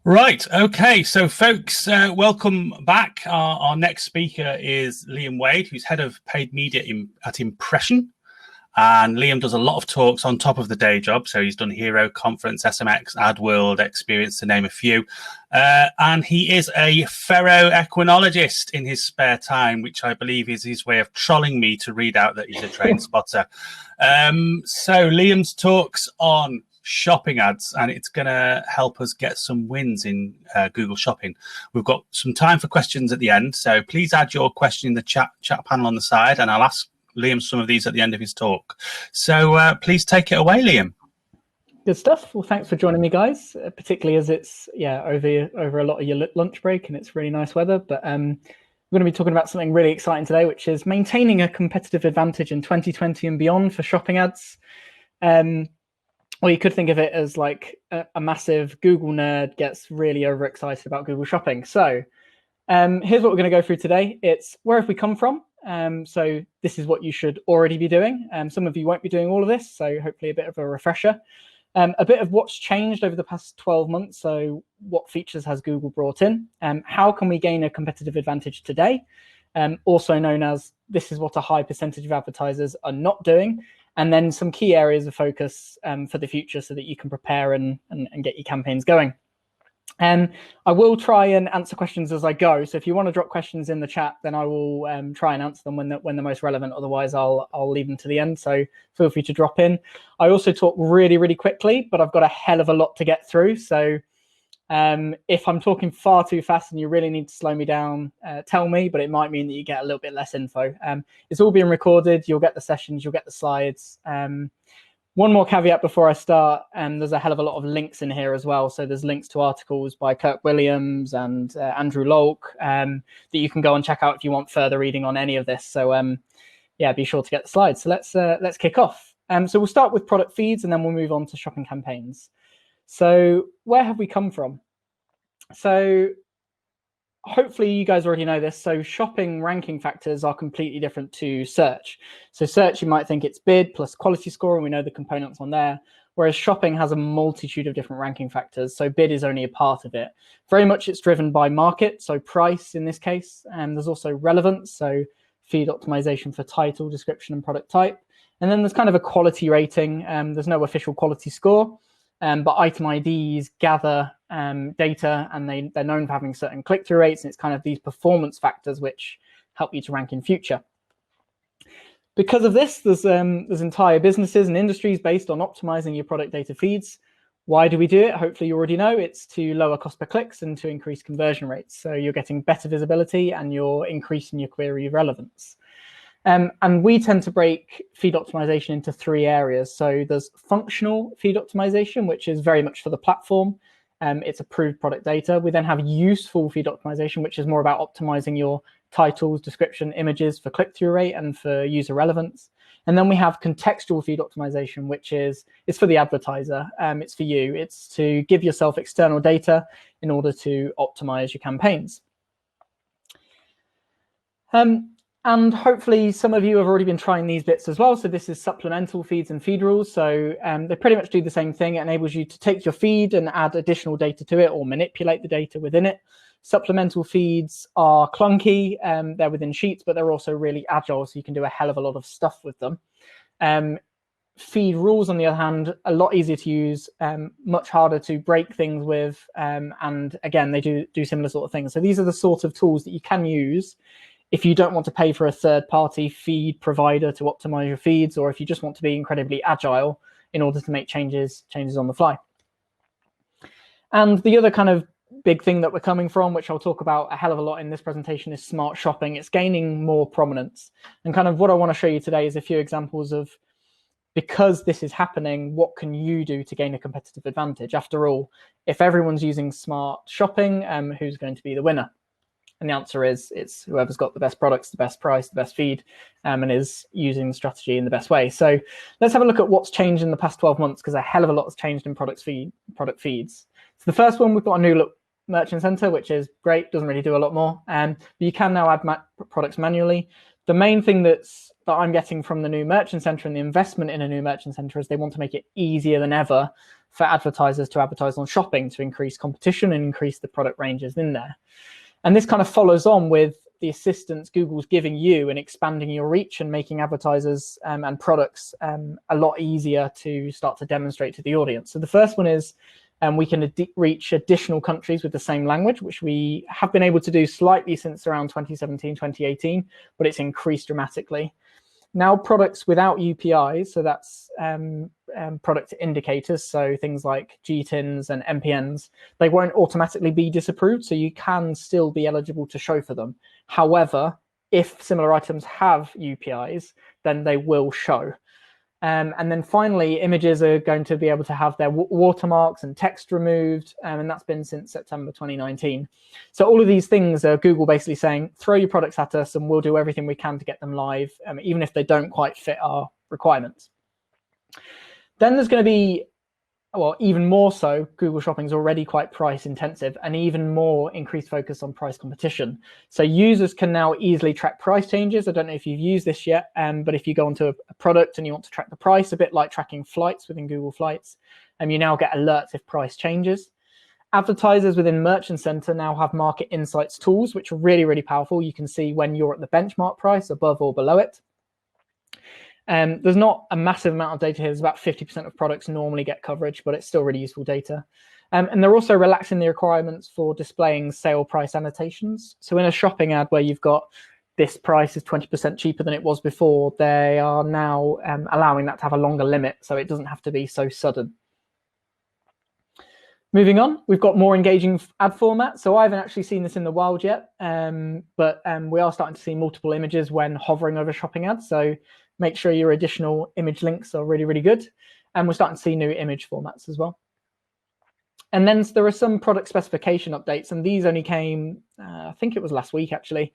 Right. Okay. So, folks, welcome back. Our next speaker is Liam Wade, who's head of paid media at Impression. And Liam does a lot of talks on top of the day job. So he's done Hero Conference, SMX, AdWorld, Experience, to name a few. And he is a ferroequinologist in his spare time, which I believe is his way of trolling me to read out that he's a train spotter. So Liam's talks on shopping ads, and it's going to help us get some wins in Google Shopping. We've got some time for questions at the end, so please add your question in the chat panel on the side, and I'll ask Liam some of these at the end of his talk. So please take it away, Liam. Good stuff. Well, thanks for joining me, guys, particularly as it's over a lot of your lunch break and it's really nice weather. But we're going to be talking about something really exciting today, which is maintaining a competitive advantage in 2020 and beyond for shopping ads. Or you could think of it as like a massive Google nerd gets really overexcited about Google Shopping. So here's what we're going to go through today. It's where have we come from? So this is what you should already be doing. Some of you won't be doing all of this, so hopefully a bit of a refresher. A bit of what's changed over the past 12 months. So what features has Google brought in? How can we gain a competitive advantage today? Also known as this is what a high percentage of advertisers are not doing. And then some key areas of focus for the future so that you can prepare and get your campaigns going. I will try and answer questions as I go. So if you want to drop questions in the chat, then I will try and answer them when they're most relevant. Otherwise, I'll leave them to the end. So feel free to drop in. I also talk really, really quickly, but I've got a hell of a lot to get through. So if I'm talking far too fast and you really need to slow me down, tell me, but it might mean that you get a little bit less info. It's all being recorded. You'll get the sessions, you'll get the slides. One more caveat before I start, there's a hell of a lot of links in here as well. So there's links to articles by Kirk Williams and Andrew Lolk that you can go and check out if you want further reading on any of this. So yeah, be sure to get the slides. So let's kick off. So we'll start with product feeds and then we'll move on to shopping campaigns. So where have we come from? So hopefully you guys already know this. So shopping ranking factors are completely different to search. So search, you might think it's bid plus quality score, and we know the components on there. Whereas shopping has a multitude of different ranking factors. So bid is only a part of it. Very much it's driven by market, so price in this case. And there's also relevance, so feed optimization for title, description, and product type. And then there's kind of a quality rating. There's no official quality score. But item IDs gather data, and they're known for having certain click-through rates, and it's kind of these performance factors which help you to rank in future. Because of this, there's entire businesses and industries based on optimizing your product data feeds. Why do we do it? Hopefully you already know. It's to lower cost per clicks and to increase conversion rates. So you're getting better visibility and you're increasing your query relevance. And we tend to break feed optimization into three areas. So there's functional feed optimization, which is very much for the platform. It's approved product data. We then have useful feed optimization, which is more about optimizing your titles, description, images for click-through rate and for user relevance. And then we have contextual feed optimization, which is for the advertiser. It's for you. It's to give yourself external data in order to optimize your campaigns. And hopefully some of you have already been trying these bits as well. So this is supplemental feeds and feed rules. So they pretty much do the same thing. It enables you to take your feed and add additional data to it or manipulate the data within it. Supplemental feeds are clunky. They're within sheets, but they're also really agile. So you can do a hell of a lot of stuff with them. Feed rules, on the other hand, a lot easier to use, much harder to break things with. And again, they do similar sort of things. So these are the sort of tools that you can use if you don't want to pay for a third-party feed provider to optimize your feeds, or if you just want to be incredibly agile in order to make changes on the fly. And the other kind of big thing that we're coming from, which I'll talk about a hell of a lot in this presentation, is smart shopping. It's gaining more prominence. And kind of what I want to show you today is a few examples of, because this is happening, what can you do to gain a competitive advantage? After all, if everyone's using smart shopping, who's going to be the winner? And the answer is it's whoever's got the best products, the best price, the best feed, and is using the strategy in the best way. So let's have a look at what's changed in the past 12 months, because a hell of a lot has changed in product feeds. So the first one, we've got a new look merchant center, which is great, doesn't really do a lot more. But you can now add products manually. The main thing that I'm getting from the new merchant center and the investment in a new merchant center is they want to make it easier than ever for advertisers to advertise on shopping, to increase competition and increase the product ranges in there. And this kind of follows on with the assistance Google's giving you in expanding your reach and making advertisers and products a lot easier to start to demonstrate to the audience. So the first one is we can reach additional countries with the same language, which we have been able to do slightly since around 2017, 2018, but it's increased dramatically. Now products without UPIs, so that's product indicators, so things like GTINs and MPNs, they won't automatically be disapproved, so you can still be eligible to show for them. However, if similar items have UPIs, then they will show. And then finally, images are going to be able to have their watermarks and text removed, and that's been since September 2019. So all of these things are Google basically saying, throw your products at us and we'll do everything we can to get them live, even if they don't quite fit our requirements. Then there's going to be, well, even more so, Google Shopping is already quite price intensive, and even more increased focus on price competition. So users can now easily track price changes. I don't know if you've used this yet, but if you go onto a product and you want to track the price, a bit like tracking flights within Google Flights, you now get alerts if price changes. Advertisers within Merchant Center now have market insights tools, which are really, really powerful. You can see when you're at the benchmark price, above or below it. There's not a massive amount of data here. There's about 50% of products normally get coverage, but it's still really useful data. And they're also relaxing the requirements for displaying sale price annotations. So in a shopping ad where you've got this price is 20% cheaper than it was before, they are now allowing that to have a longer limit, so it doesn't have to be so sudden. Moving on, we've got more engaging ad formats. So I haven't actually seen this in the wild yet, but we are starting to see multiple images when hovering over shopping ads. So make sure your additional image links are really, really good. And we're starting to see new image formats as well. And then there are some product specification updates, and these only came, I think it was last week, actually.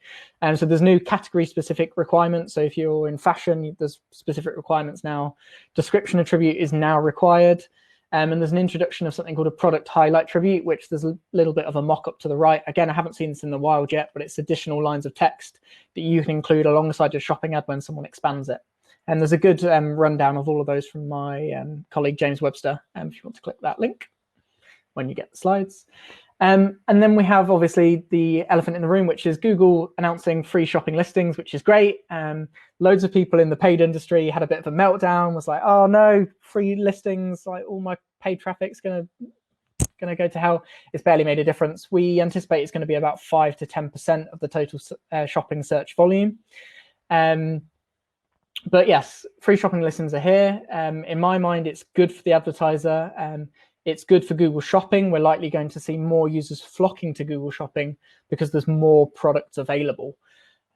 So there's new category-specific requirements. So if you're in fashion, there's specific requirements now. Description attribute is now required. And there's an introduction of something called a product highlight attribute, which there's a little bit of a mock-up to the right. Again, I haven't seen this in the wild yet, but it's additional lines of text that you can include alongside your shopping ad when someone expands it. And there's a good rundown of all of those from my colleague, James Webster, if you want to click that link when you get the slides. And then we have, obviously, the elephant in the room, which is Google announcing free shopping listings, which is great. Loads of people in the paid industry had a bit of a meltdown, was like, oh, no, free listings, like all my paid traffic's going to go to hell. It's barely made a difference. We anticipate it's going to be about 5 to 10% of the total shopping search volume. But yes, free shopping listings are here. In my mind, it's good for the advertiser. It's good for Google Shopping. We're likely going to see more users flocking to Google Shopping because there's more products available.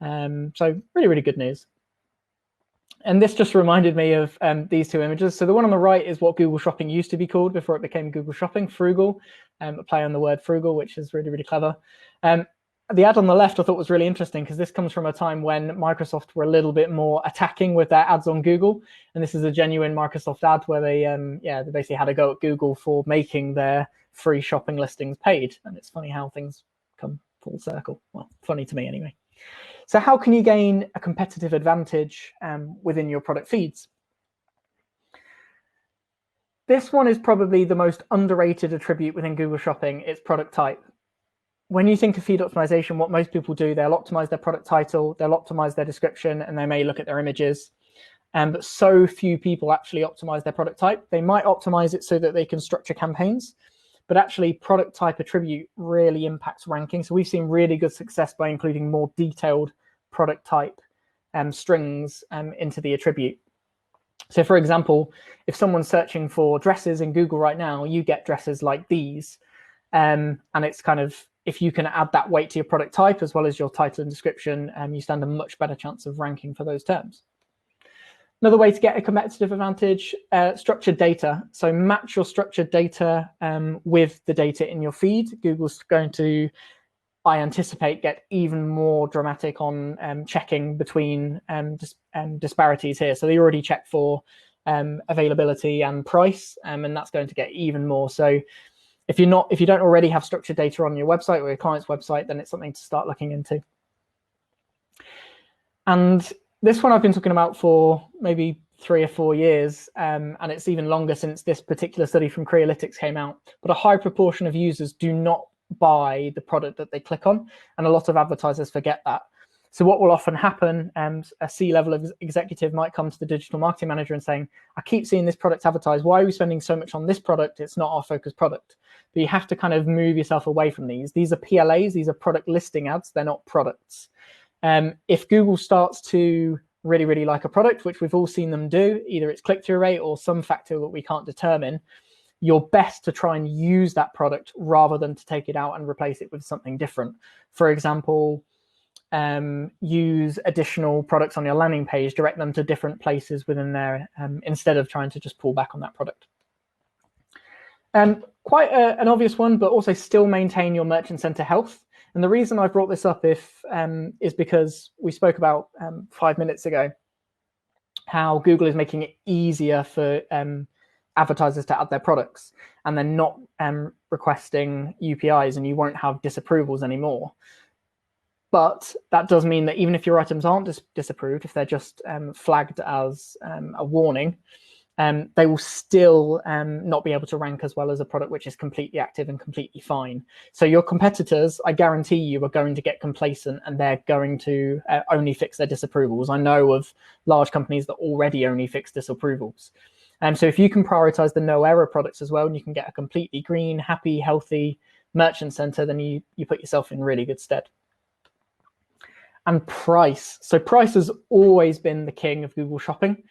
So really, really good news. And this just reminded me of these two images. So the one on the right is what Google Shopping used to be called before it became Google Shopping, Frugal, a play on the word frugal, which is really, really clever. The ad on the left I thought was really interesting because this comes from a time when Microsoft were a little bit more attacking with their ads on Google. And this is a genuine Microsoft ad where they basically had a go at Google for making their free shopping listings paid. And it's funny how things come full circle. Well, funny to me anyway. So how can you gain a competitive advantage within your product feeds? This one is probably the most underrated attribute within Google Shopping. It's product type. When you think of feed optimization, what most people do, they'll optimize their product title, they'll optimize their description, and they may look at their images. But so few people actually optimize their product type. They might optimize it so that they can structure campaigns, but actually product type attribute really impacts ranking. So we've seen really good success by including more detailed product type strings into the attribute. So for example, if someone's searching for dresses in Google right now, you get dresses like these. And it's kind of, if you can add that weight to your product type as well as your title and description, you stand a much better chance of ranking for those terms. Another way to get a competitive advantage, structured data. So match your structured data with the data in your feed. Google's going to, I anticipate, get even more dramatic on checking between disparities here. So they already check for availability and price, and that's going to get even more. So if you don't already have structured data on your website or your client's website, then it's something to start looking into. And this one I've been talking about for maybe 3 or 4 years, and it's even longer since this particular study from Crealytics came out. But a high proportion of users do not buy the product that they click on, and a lot of advertisers forget that. So what will often happen, a C-level executive might come to the digital marketing manager and saying, I keep seeing this product advertised. Why are we spending so much on this product? It's not our focus product. But you have to kind of move yourself away from these. These are PLAs. These are product listing ads. They're not products. If Google starts to really, really like a product, which we've all seen them do, either it's click-through rate or some factor that we can't determine, you're best to try and use that product rather than to take it out and replace it with something different. For example, use additional products on your landing page, direct them to different places within there, instead of trying to just pull back on that product. Quite an obvious one, but also still maintain your merchant center health. And the reason I brought this up is because we spoke about 5 minutes ago how Google is making it easier for advertisers to add their products, and they're not requesting UPIs, and you won't have disapprovals anymore. But that does mean that even if your items aren't disapproved, if they're just flagged as a warning, they will still not be able to rank as well as a product which is completely active and completely fine. So your competitors, I guarantee you, are going to get complacent, and they're going to only fix their disapprovals. I know of large companies that already only fix disapprovals. So if you can prioritize the no error products as well, and you can get a completely green, happy, healthy merchant center, then you put yourself in really good stead. And price. So price has always been the king of Google Shopping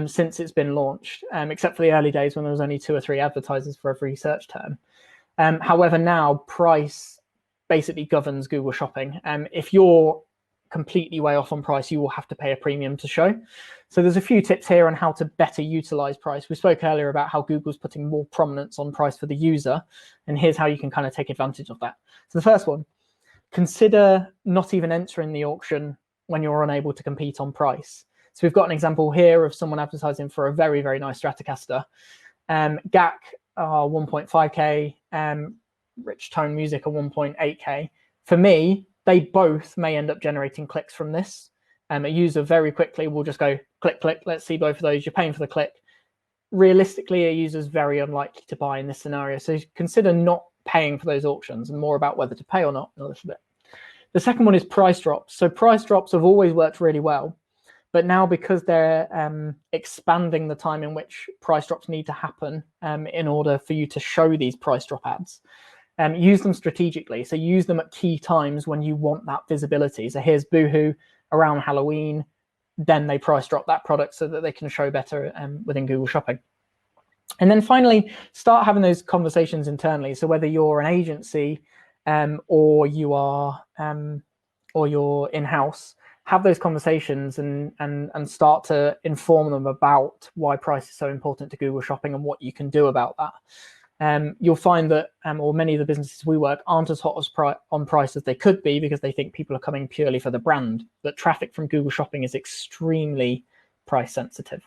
since it's been launched, except for the early days when there was only 2 or 3 advertisers for every search term. However, now price basically governs Google Shopping. If you're completely way off on price, you will have to pay a premium to show. So there's a few tips here on how to better utilize price. We spoke earlier about how Google's putting more prominence on price for the user, and here's how you can kind of take advantage of that. So the first one, consider not even entering the auction when you're unable to compete on price. So we've got an example here of someone advertising for a very, very nice Stratocaster. GAC are 1.5K, Rich Tone Music are 1.8K. For me, they both may end up generating clicks from this. A user very quickly will just go click, click, let's see both of those. You're paying for the click. Realistically, a user's very unlikely to buy in this scenario. So consider not paying for those auctions, and more about whether to pay or not in a little bit. The second one is price drops. So price drops have always worked really well, but now because they're expanding the time in which price drops need to happen in order for you to show these price drop ads, use them strategically. So use them at key times when you want that visibility. So here's Boohoo around Halloween, then they price drop that product so that they can show better within Google Shopping. And then finally, start having those conversations internally. So whether you're an agency or you are or you're in-house, have those conversations and start to inform them about why price is so important to Google Shopping and what you can do about that. You'll find that, or many of the businesses we work aren't as hot on price as they could be because they think people are coming purely for the brand. But traffic from Google Shopping is extremely price sensitive.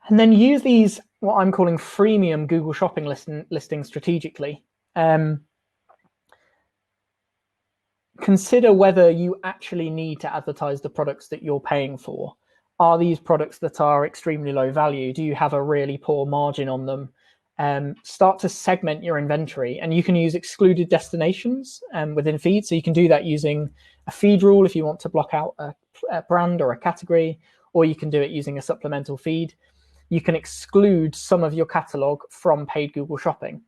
And then use these, what I'm calling freemium Google Shopping listings strategically. Consider whether you actually need to advertise the products that you're paying for. Are these products that are extremely low value? Do you have a really poor margin on them? Start to segment your inventory, and you can use excluded destinations within feed. So you can do that using a feed rule if you want to block out a brand or a category, or you can do it using a supplemental feed. You can exclude some of your catalog from paid Google Shopping.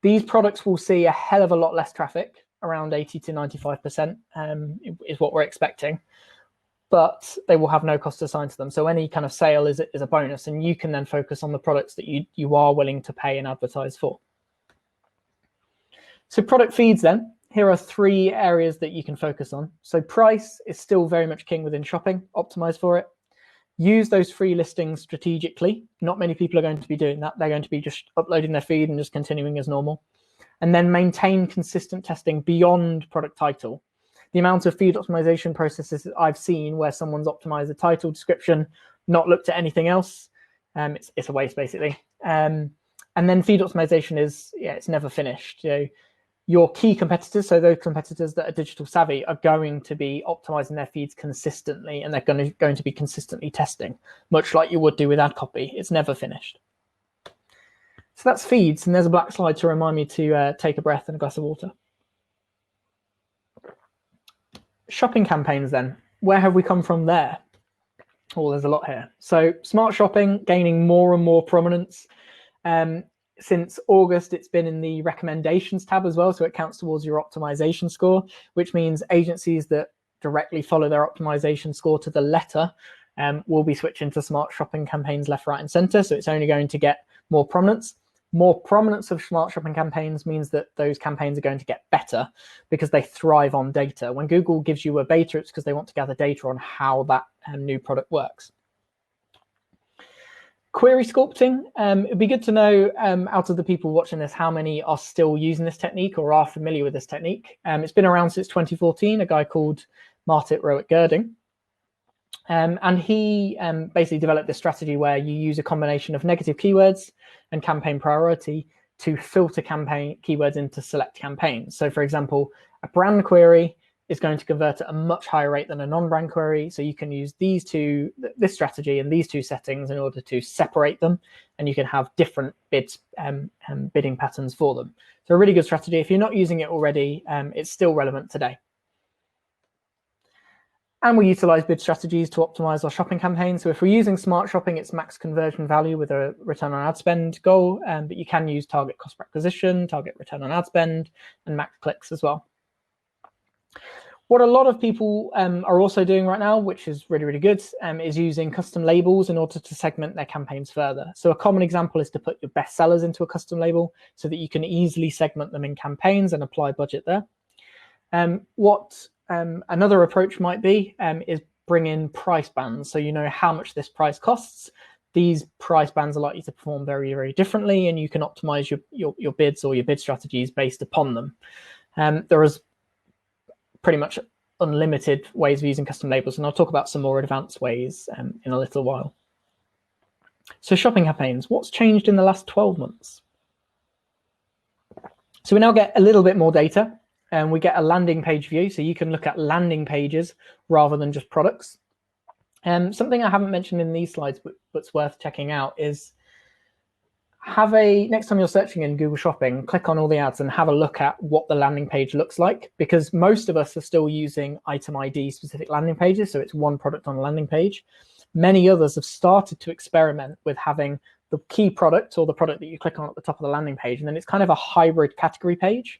These products will see a hell of a lot less traffic, around 80 to 95% is what we're expecting, but they will have no cost assigned to them. So any kind of sale is a bonus, and you can then focus on the products that you are willing to pay and advertise for. So product feeds then, here are 3 areas that you can focus on. So price is still very much king within shopping, optimize for it. Use those free listings strategically. Not many people are going to be doing that. They're going to be just uploading their feed and just continuing as normal. And then maintain consistent testing beyond product title. The amount of feed optimization processes that I've seen where someone's optimized the title, description, not looked at anything else, it's a waste basically. And then feed optimization is, it's never finished. Your key competitors, so those competitors that are digital savvy, are going to be optimizing their feeds consistently, and they're going to be consistently testing, much like you would do with ad copy. It's never finished. So that's feeds, and there's a black slide to remind me to take a breath and a glass of water. Shopping campaigns then. Where have we come from there? Oh, there's a lot here. So smart shopping gaining more and more prominence. Since August, it's been in the recommendations tab as well, so it counts towards your optimization score, which means agencies that directly follow their optimization score to the letter will be switching to smart shopping campaigns left, right, and center. So it's only going to get more prominence. More prominence of smart shopping campaigns means that those campaigns are going to get better because they thrive on data. When Google gives you a beta, it's because they want to gather data on how that new product works. Query sculpting, it'd be good to know out of the people watching this, how many are still using this technique or are familiar with this technique. It's been around since 2014, a guy called Martit Roet-Gerding. And he basically developed this strategy where you use a combination of negative keywords and campaign priority to filter campaign keywords into select campaigns. So for example, a brand query is going to convert at a much higher rate than a non-brand query. So you can use this strategy and these two settings in order to separate them, and you can have different bidding patterns for them. So a really good strategy. If you're not using it already, it's still relevant today. And we utilize bid strategies to optimize our shopping campaigns. So if we're using smart shopping, it's max conversion value with a return on ad spend goal, but you can use target cost per acquisition, target return on ad spend, and max clicks as well. What a lot of people are also doing right now, which is really, really good, is using custom labels in order to segment their campaigns further. So a common example is to put your best sellers into a custom label so that you can easily segment them in campaigns and apply budget there. Another approach might be is bring in price bands. So you know how much this price costs. These price bands are likely to perform very, very differently, and you can optimize your bids or your bid strategies based upon them. There is pretty much unlimited ways of using custom labels, and I'll talk about some more advanced ways in a little while. So shopping campaigns, what's changed in the last 12 months? So we now get a little bit more data, and we get a landing page view, so you can look at landing pages rather than just products. Something I haven't mentioned in these slides, but's worth checking out is next time you're searching in Google Shopping, click on all the ads and have a look at what the landing page looks like, because most of us are still using item ID specific landing pages. So it's one product on a landing page. Many others have started to experiment with having the key product or the product that you click on at the top of the landing page, and then it's kind of a hybrid category page.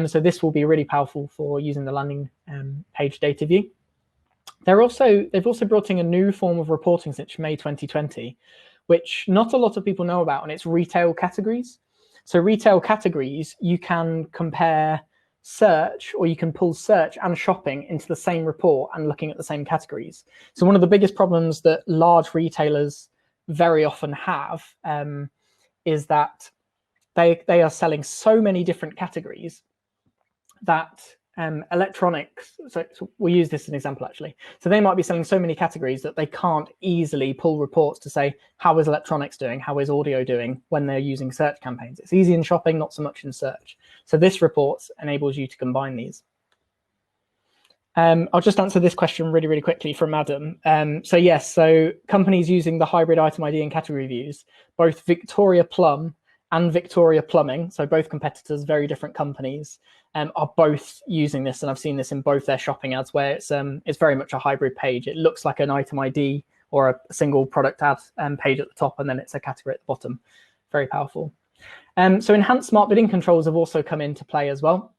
So this will be really powerful for using the landing page data view. They've also brought in a new form of reporting since May 2020, which not a lot of people know about, and it's retail categories. So retail categories, you can compare search, or you can pull search and shopping into the same report and looking at the same categories. So one of the biggest problems that large retailers very often have is that they are selling so many different categories that electronics, so we'll use this as an example actually. So they might be selling so many categories that they can't easily pull reports to say, how is electronics doing? How is audio doing when they're using search campaigns? It's easy in shopping, not so much in search. So this report enables you to combine these. I'll just answer this question really, really quickly from Adam. So yes, so companies using the hybrid item ID and category views, both Victoria Plum and Victoria Plumbing, so both competitors, very different companies, are both using this, and I've seen this in both their shopping ads, where it's very much a hybrid page. It looks like an item ID or a single product ad page at the top, and then it's a category at the bottom. Very powerful. So enhanced smart bidding controls have also come into play as well.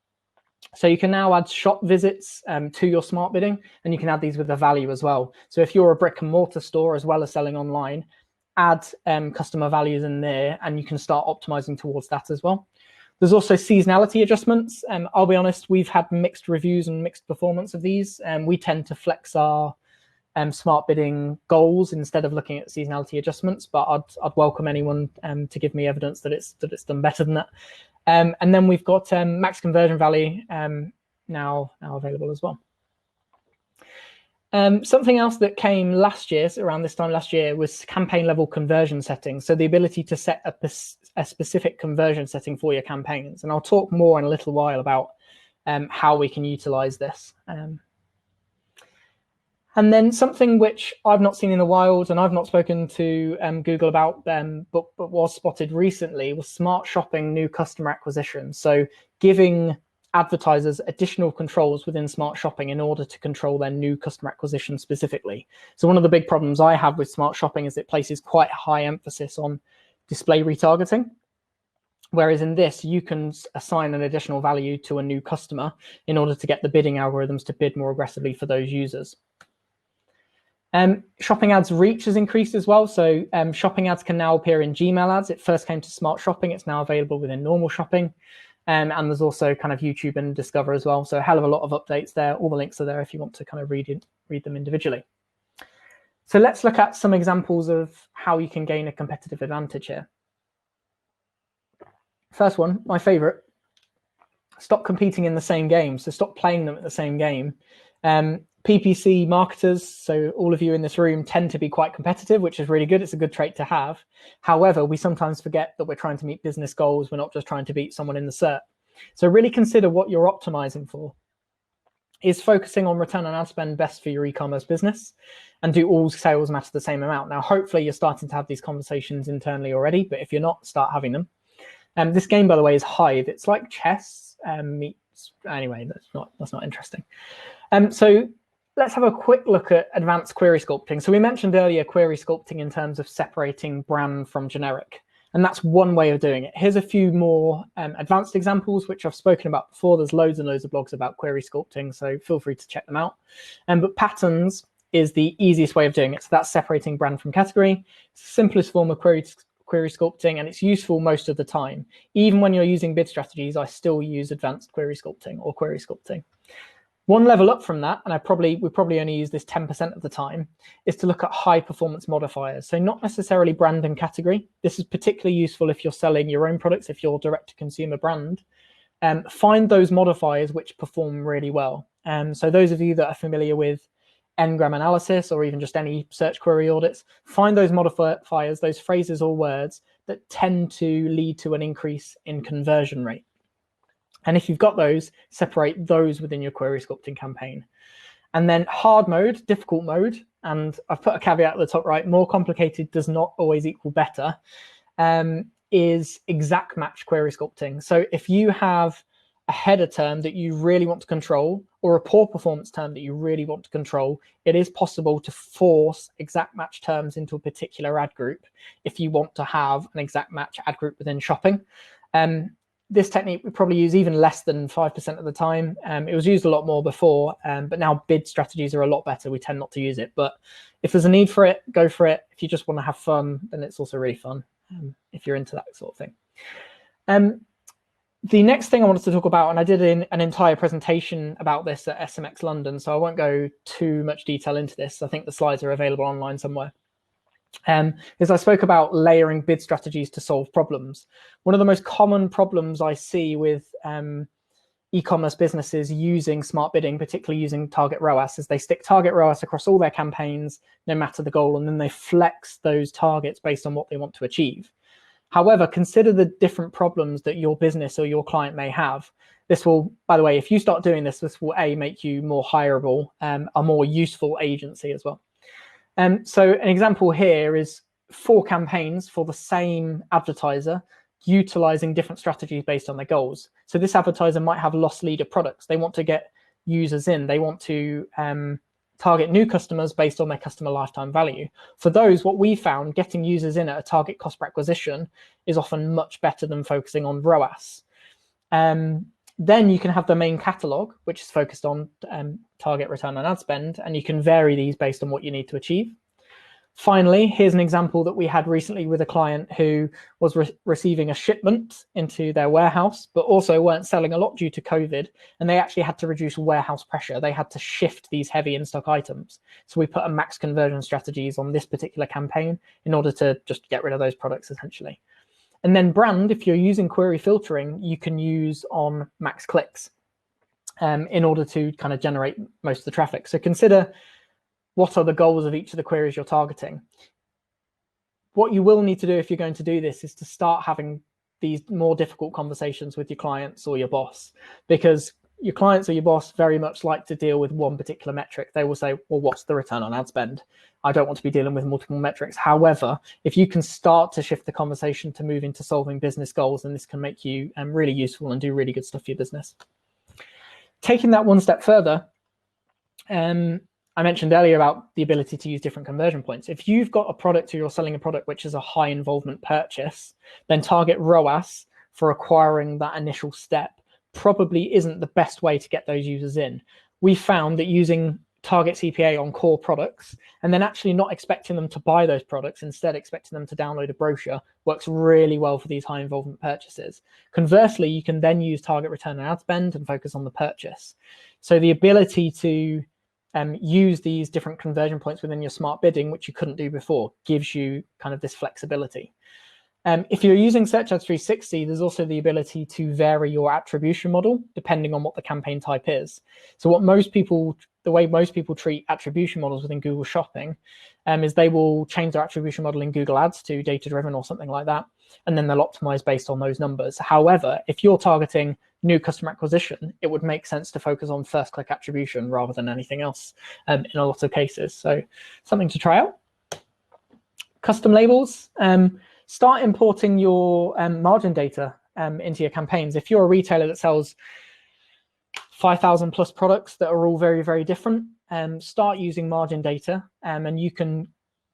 So you can now add shop visits to your smart bidding, and you can add these with a value as well. So if you're a brick and mortar store as well as selling online, add customer values in there, and you can start optimizing towards that as well. There's also seasonality adjustments. I'll be honest, we've had mixed reviews and mixed performance of these. We tend to flex our smart bidding goals instead of looking at seasonality adjustments, but I'd welcome anyone to give me evidence that it's done better than that. And then we've got max conversion value now available as well. Something else that came last year, so around this time last year, was campaign level conversion settings. So the ability to set a specific conversion setting for your campaigns. And I'll talk more in a little while about how we can utilize this. And then something which I've not seen in the wild and I've not spoken to Google about, but was spotted recently, was smart shopping new customer acquisition. So giving advertisers additional controls within smart shopping in order to control their new customer acquisition specifically. So one of the big problems I have with smart shopping is it places quite high emphasis on display retargeting. Whereas in this, you can assign an additional value to a new customer in order to get the bidding algorithms to bid more aggressively for those users. Shopping ads reach has increased as well. So shopping ads can now appear in Gmail ads. It first came to smart shopping. It's now available within normal shopping. And there's also kind of YouTube and Discover as well. So a hell of a lot of updates there. All the links are there if you want to kind of read them individually. So let's look at some examples of how you can gain a competitive advantage here. First one, my favorite, stop competing in the same game. So stop playing them at the same game. PPC marketers, so all of you in this room, tend to be quite competitive, which is really good. It's a good trait to have. However, we sometimes forget that we're trying to meet business goals. We're not just trying to beat someone in the SERP. So really consider what you're optimizing for. Is focusing on return on ad spend best for your e-commerce business? And do all sales matter the same amount? Now, hopefully you're starting to have these conversations internally already, but if you're not, start having them. This game, by the way, is Hive. It's like chess meets, anyway, that's not interesting. So let's have a quick look at advanced query sculpting. So we mentioned earlier query sculpting in terms of separating brand from generic. And that's one way of doing it. Here's a few more advanced examples, which I've spoken about before. There's loads and loads of blogs about query sculpting, so feel free to check them out. But patterns is the easiest way of doing it. So that's separating brand from category. It's the simplest form of query sculpting, and it's useful most of the time. Even when you're using bid strategies, I still use advanced query sculpting or query sculpting. One level up from that, and we probably only use this 10% of the time, is to look at high performance modifiers. So not necessarily brand and category. This is particularly useful if you're selling your own products, if you're direct to consumer brand. Find those modifiers which perform really well. So those of you that are familiar with n-gram analysis or even just any search query audits, find those modifiers, those phrases or words that tend to lead to an increase in conversion rate. And if you've got those, separate those within your query sculpting campaign. And then hard mode, difficult mode, and I've put a caveat at the top right, more complicated does not always equal better, is exact match query sculpting. So if you have a header term that you really want to control or a poor performance term that you really want to control, it is possible to force exact match terms into a particular ad group if you want to have an exact match ad group within shopping. This technique we probably use even less than 5% of the time. It was used a lot more before, but now bid strategies are a lot better. We tend not to use it, but if there's a need for it, go for it. If you just want to have fun, then it's also really fun if you're into that sort of thing. The next thing I wanted to talk about, and I did an entire presentation about this at SMX London, so I won't go too much detail into this. I think the slides are available online somewhere. Is I spoke about layering bid strategies to solve problems. One of the most common problems I see with e-commerce businesses using smart bidding, particularly using target ROAS, is they stick target ROAS across all their campaigns, no matter the goal, and then they flex those targets based on what they want to achieve. However, consider the different problems that your business or your client may have. This will, by the way, if you start doing this, this will make you more hireable, a more useful agency as well. So an example here is 4 campaigns for the same advertiser utilizing different strategies based on their goals. So this advertiser might have loss leader products. They want to get users in. They want to target new customers based on their customer lifetime value. For those, what we found, getting users in at a target cost per acquisition is often much better than focusing on ROAS. Then you can have the main catalog, which is focused on target return on ad spend, and you can vary these based on what you need to achieve. Finally, here's an example that we had recently with a client who was receiving a shipment into their warehouse, but also weren't selling a lot due to COVID, and they actually had to reduce warehouse pressure. They had to shift these heavy in-stock items. So we put a max conversion strategies on this particular campaign in order to just get rid of those products, essentially. And then brand, if you're using query filtering, you can use on max clicks in order to kind of generate most of the traffic. So consider what are the goals of each of the queries you're targeting. What you will need to do if you're going to do this is to start having these more difficult conversations with your clients or your boss, because your clients or your boss very much like to deal with one particular metric. They will say, well, what's the return on ad spend? I don't want to be dealing with multiple metrics. However, if you can start to shift the conversation to move into solving business goals, then this can make you really useful and do really good stuff for your business. Taking that one step further, I mentioned earlier about the ability to use different conversion points. If you've got a product or you're selling a product which is a high involvement purchase, then target ROAS for acquiring that initial step probably isn't the best way to get those users in. We found that using target CPA on core products and then actually not expecting them to buy those products, instead expecting them to download a brochure, works really well for these high involvement purchases. Conversely, you can then use target return on ad spend and focus on the purchase. So the ability to use these different conversion points within your smart bidding, which you couldn't do before, gives you kind of this flexibility. If you're using Search Ads 360, there's also the ability to vary your attribution model depending on what the campaign type is. So the way most people treat attribution models within Google Shopping is they will change their attribution model in Google Ads to data-driven or something like that, and then they'll optimize based on those numbers. However, if you're targeting new customer acquisition, it would make sense to focus on first-click attribution rather than anything else in a lot of cases. So something to try out. Custom labels. Start importing your margin data into your campaigns. If you're a retailer that sells 5,000 plus products that are all very, very different, start using margin data, and you can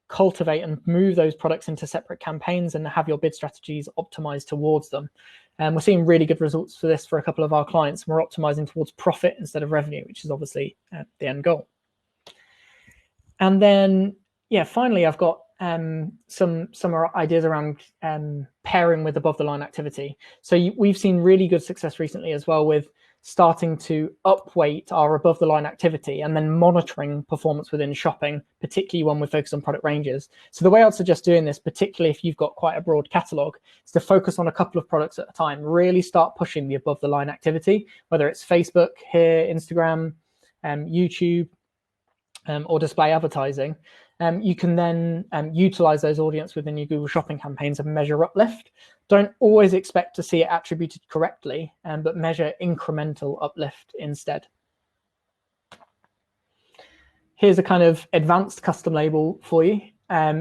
cultivate and move those products into separate campaigns and have your bid strategies optimized towards them. We're seeing really good results for this for a couple of our clients. We're optimizing towards profit instead of revenue, which is obviously the end goal. And then, yeah, finally, I've got some ideas around pairing with above the line activity. So we've seen really good success recently as well with starting to upweight our above the line activity and then monitoring performance within shopping, particularly when we're focused on product ranges. So the way I'd suggest doing this, particularly if you've got quite a broad catalog, is to focus on a couple of products at a time. Really start pushing the above the line activity, whether it's Facebook, here, Instagram, YouTube, or display advertising. You can then utilize those audience within your Google Shopping campaigns and measure uplift. Don't always expect to see it attributed correctly, but measure incremental uplift instead. Here's a kind of advanced custom label for you.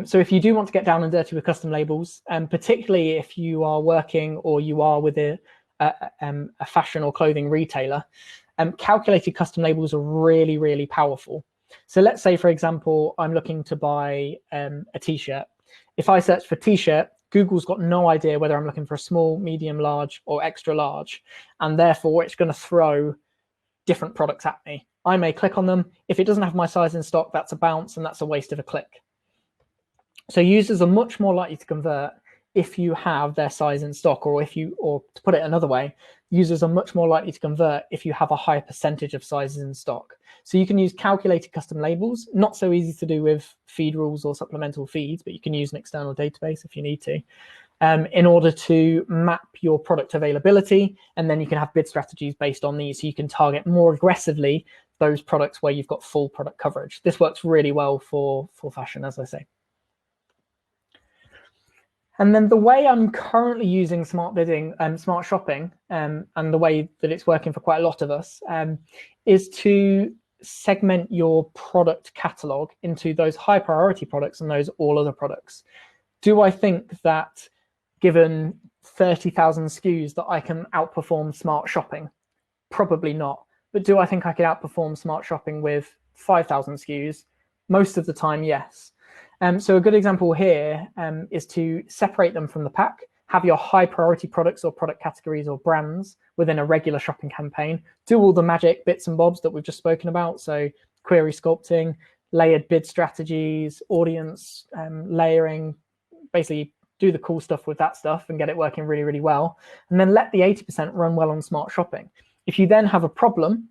So if you do want to get down and dirty with custom labels, particularly if you are working or you are with a fashion or clothing retailer, calculated custom labels are really, really powerful. So let's say, for example, I'm looking to buy a t-shirt. If I search for t-shirt, Google's got no idea whether I'm looking for a small, medium, large, or extra large. And therefore, it's going to throw different products at me. I may click on them. If it doesn't have my size in stock, that's a bounce and that's a waste of a click. So users are much more likely to convert if you have their size in stock, or to put it another way, users are much more likely to convert if you have a higher percentage of sizes in stock. So you can use calculated custom labels, not so easy to do with feed rules or supplemental feeds, but you can use an external database if you need to, in order to map your product availability. And then you can have bid strategies based on these. So you can target more aggressively those products where you've got full product coverage. This works really well for fashion, as I say. And then the way I'm currently using smart bidding and smart shopping, and the way that it's working for quite a lot of us, is to segment your product catalog into those high priority products and those all other products. Do I think that given 30,000 SKUs that I can outperform smart shopping? Probably not. But do I think I could outperform smart shopping with 5,000 SKUs? Most of the time, yes. So a good example here is to separate them from the pack, have your high priority products or product categories or brands within a regular shopping campaign, do all the magic bits and bobs that we've just spoken about. So query sculpting, layered bid strategies, audience layering, basically do the cool stuff with that stuff and get it working really, really well. And then let the 80% run well on smart shopping. If you then have a problem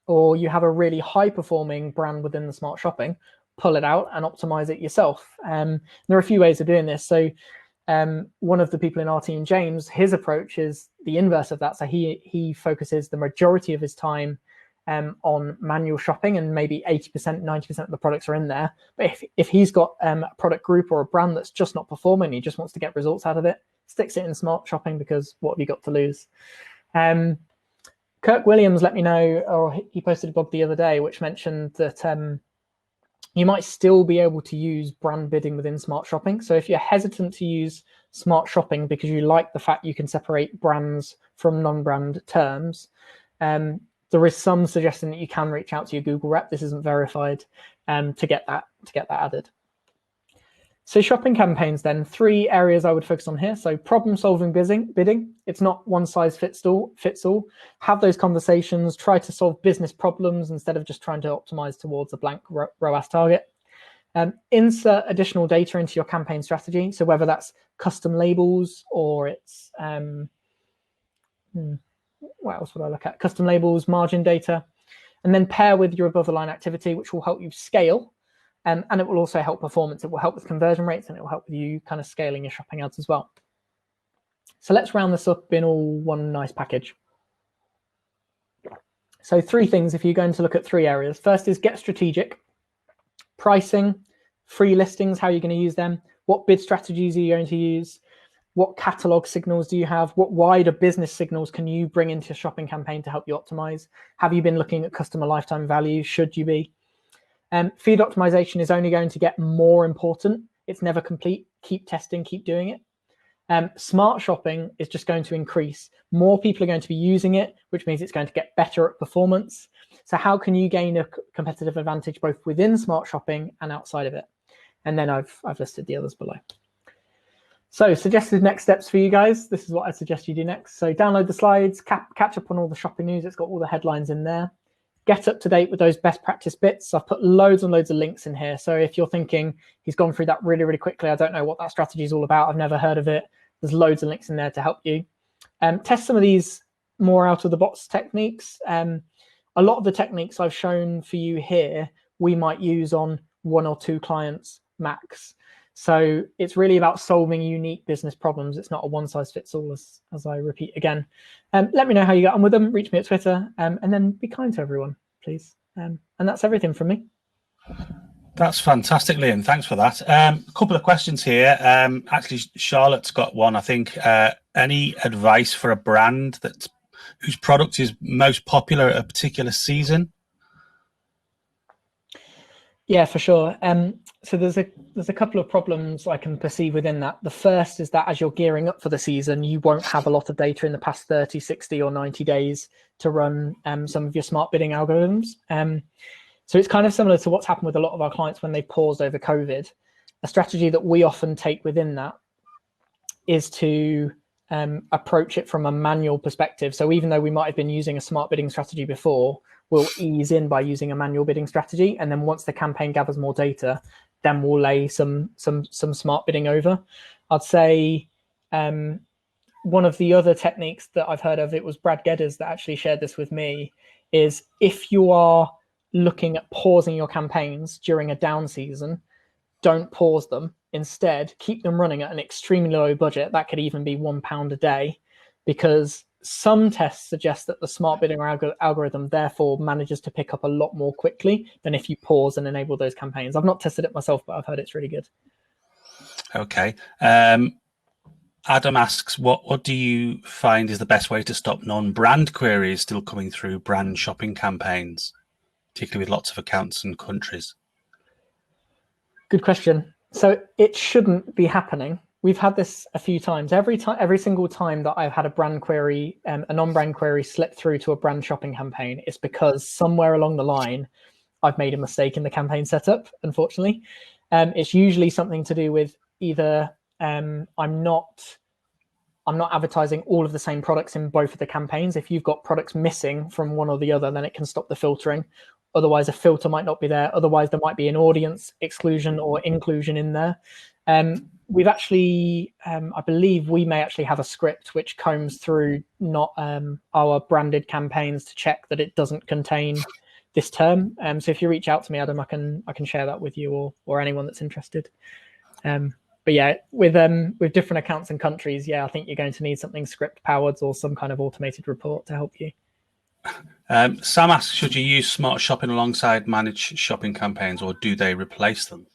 or you have a really high performing brand within the smart shopping, pull it out and optimize it yourself. There are a few ways of doing this. So one of the people in our team, James, his approach is the inverse of that. So he focuses the majority of his time on manual shopping, and maybe 80%, 90% of the products are in there. But if he's got a product group or a brand that's just not performing, he just wants to get results out of it, sticks it in smart shopping, because what have you got to lose? Kirk Williams let me know, or he posted a blog the other day, which mentioned that you might still be able to use brand bidding within smart shopping. So if you're hesitant to use smart shopping because you like the fact you can separate brands from non-brand terms, there is some suggestion that you can reach out to your Google rep. This isn't verified, to get that added. So shopping campaigns, then, 3 areas I would focus on here. So problem-solving bidding. It's not one size fits all. Have those conversations. Try to solve business problems instead of just trying to optimize towards a blank ROAS target. Insert additional data into your campaign strategy. So whether that's custom labels or it's what else would I look at? Custom labels, margin data, and then pair with your above the line activity, which will help you scale. And it will also help performance. It will help with conversion rates, and it will help with you kind of scaling your shopping ads as well. So let's round this up in all one nice package. So 3 things if you're going to look at 3 areas. First is get strategic. Pricing, free listings, how you're going to use them. What bid strategies are you going to use? What catalog signals do you have? What wider business signals can you bring into your shopping campaign to help you optimize? Have you been looking at customer lifetime value? Should you be? Feed optimization is only going to get more important. It's never complete. Keep testing, keep doing it. Smart shopping is just going to increase. More people are going to be using it, which means it's going to get better at performance. So how can you gain a competitive advantage both within smart shopping and outside of it? And then I've listed the others below. So suggested next steps for you guys. This is what I suggest you do next. So download the slides, catch up on all the shopping news. It's got all the headlines in there. Get up to date with those best practice bits. I've put loads and loads of links in here. So if you're thinking he's gone through that really, really quickly, I don't know what that strategy is all about, I've never heard of it, there's loads of links in there to help you. Test some of these more out of the box techniques. A lot of the techniques I've shown for you here, we might use on 1 or 2 clients max. So it's really about solving unique business problems. It's not a one size fits all, as I repeat again. Let me know how you get on with them. Reach me at Twitter, and then be kind to everyone, please. And that's everything from me. That's fantastic, Liam. Thanks for that. A couple of questions here. Actually, Charlotte's got one, I think. Any advice for a brand whose product is most popular at a particular season? Yeah, for sure. So there's a couple of problems I can perceive within that. The first is that as you're gearing up for the season, you won't have a lot of data in the past 30, 60 or 90 days to run some of your smart bidding algorithms. So it's kind of similar to what's happened with a lot of our clients when they paused over COVID. A strategy that we often take within that is to approach it from a manual perspective. So even though we might have been using a smart bidding strategy before, we'll ease in by using a manual bidding strategy. And then once the campaign gathers more data, then we'll lay some smart bidding over. I'd say one of the other techniques that I've heard of, it was Brad Gedders that actually shared this with me, is if you are looking at pausing your campaigns during a down season, don't pause them. Instead, keep them running at an extremely low budget. That could even be £1 a day, because some tests suggest that the smart bidding algorithm therefore manages to pick up a lot more quickly than if you pause and enable those campaigns. I've not tested it myself, but I've heard it's really good. Okay. Adam asks, what do you find is the best way to stop non-brand queries still coming through brand shopping campaigns, particularly with lots of accounts and countries? Good question. So it shouldn't be happening. We've had this a few times. Every single time that I've had a brand query, a non-brand query slip through to a brand shopping campaign, it's because somewhere along the line, I've made a mistake in the campaign setup, unfortunately. It's usually something to do with either I'm not advertising all of the same products in both of the campaigns. If you've got products missing from one or the other, then it can stop the filtering. Otherwise, a filter might not be there. Otherwise, there might be an audience exclusion or inclusion in there. We've actually, I believe we may actually have a script which combs through not our branded campaigns to check that it doesn't contain this term. So if you reach out to me, Adam, I can share that with you or anyone that's interested. But yeah, with different accounts and countries, yeah, I think you're going to need something script powered or some kind of automated report to help you. Sam asks, should you use smart shopping alongside managed shopping campaigns, or do they replace them?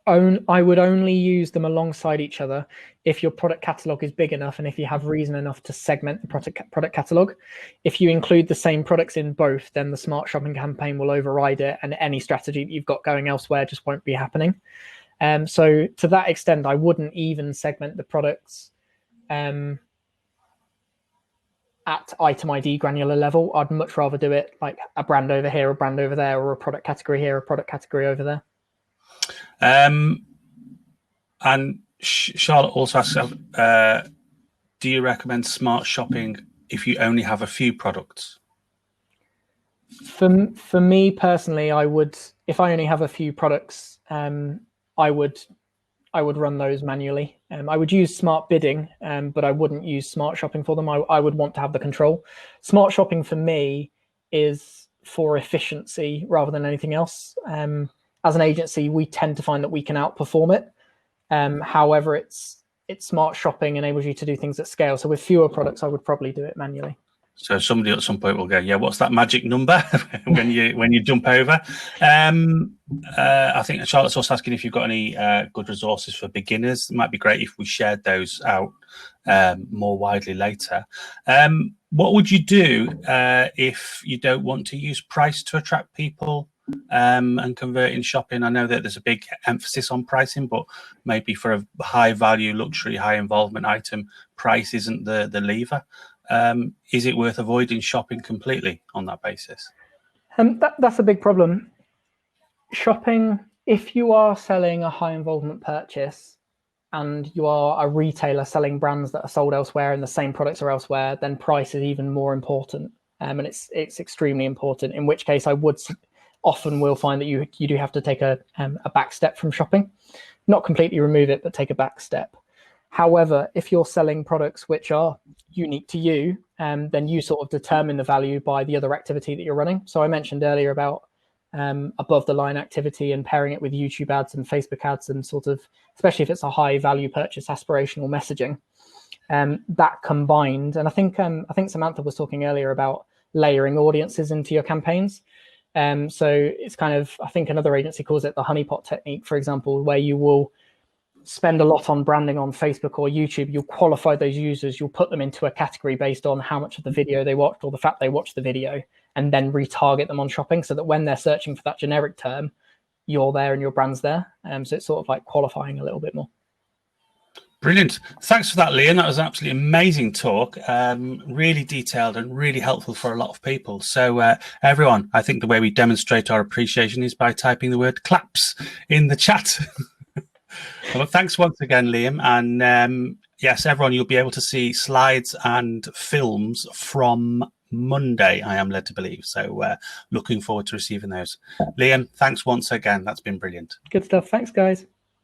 I would only use them alongside each other if your product catalog is big enough and if you have reason enough to segment the product catalog. If you include the same products in both, then the smart shopping campaign will override it, and any strategy that you've got going elsewhere just won't be happening. So to that extent, I wouldn't even segment the products at item ID granular level. I'd much rather do it like a brand over here, a brand over there, or a product category here, a product category over there. And Charlotte also asks, do you recommend smart shopping if you only have a few products? For me personally, I would, if I only have a few products, I would run those manually. I would use smart bidding, but I wouldn't use smart shopping for them. I would want to have the control. Smart shopping for me is for efficiency rather than anything else. As an agency, we tend to find that we can outperform it. However, it's smart shopping enables you to do things at scale. So with fewer products, I would probably do it manually. So somebody at some point will go, yeah, what's that magic number when you jump over? I think Charlotte's also asking if you've got any good resources for beginners. It might be great if we shared those out more widely later. What would you do if you don't want to use price to attract people and convert in shopping? I know that there's a big emphasis on pricing, but maybe for a high value, luxury, high involvement item, price isn't the lever. Is it worth avoiding shopping completely on that basis? That's a big problem. Shopping, if you are selling a high involvement purchase and you are a retailer selling brands that are sold elsewhere and the same products are elsewhere, then price is even more important. And it's extremely important, in which case I would often will find that you do have to take a back step from shopping. Not completely remove it, but take a back step. However, if you're selling products which are unique to you, then you sort of determine the value by the other activity that you're running. So I mentioned earlier about above the line activity and pairing it with YouTube ads and Facebook ads, and sort of, especially if it's a high value purchase, aspirational messaging, that combined. And I think Samantha was talking earlier about layering audiences into your campaigns. So it's kind of, I think another agency calls it the honeypot technique, for example, where you will spend a lot on branding on Facebook or YouTube. You'll qualify those users, you'll put them into a category based on how much of the video they watched or the fact they watched the video, and then retarget them on shopping so that when they're searching for that generic term, you're there and your brand's there. So it's sort of like qualifying a little bit more. Brilliant. Thanks for that, Liam. That was an absolutely amazing talk. Really detailed and really helpful for a lot of people. So everyone, I think the way we demonstrate our appreciation is by typing the word claps in the chat. Well, thanks once again, Liam. And yes, everyone, you'll be able to see slides and films from Monday, I am led to believe. So looking forward to receiving those. Liam, thanks once again. That's been brilliant. Good stuff. Thanks, guys.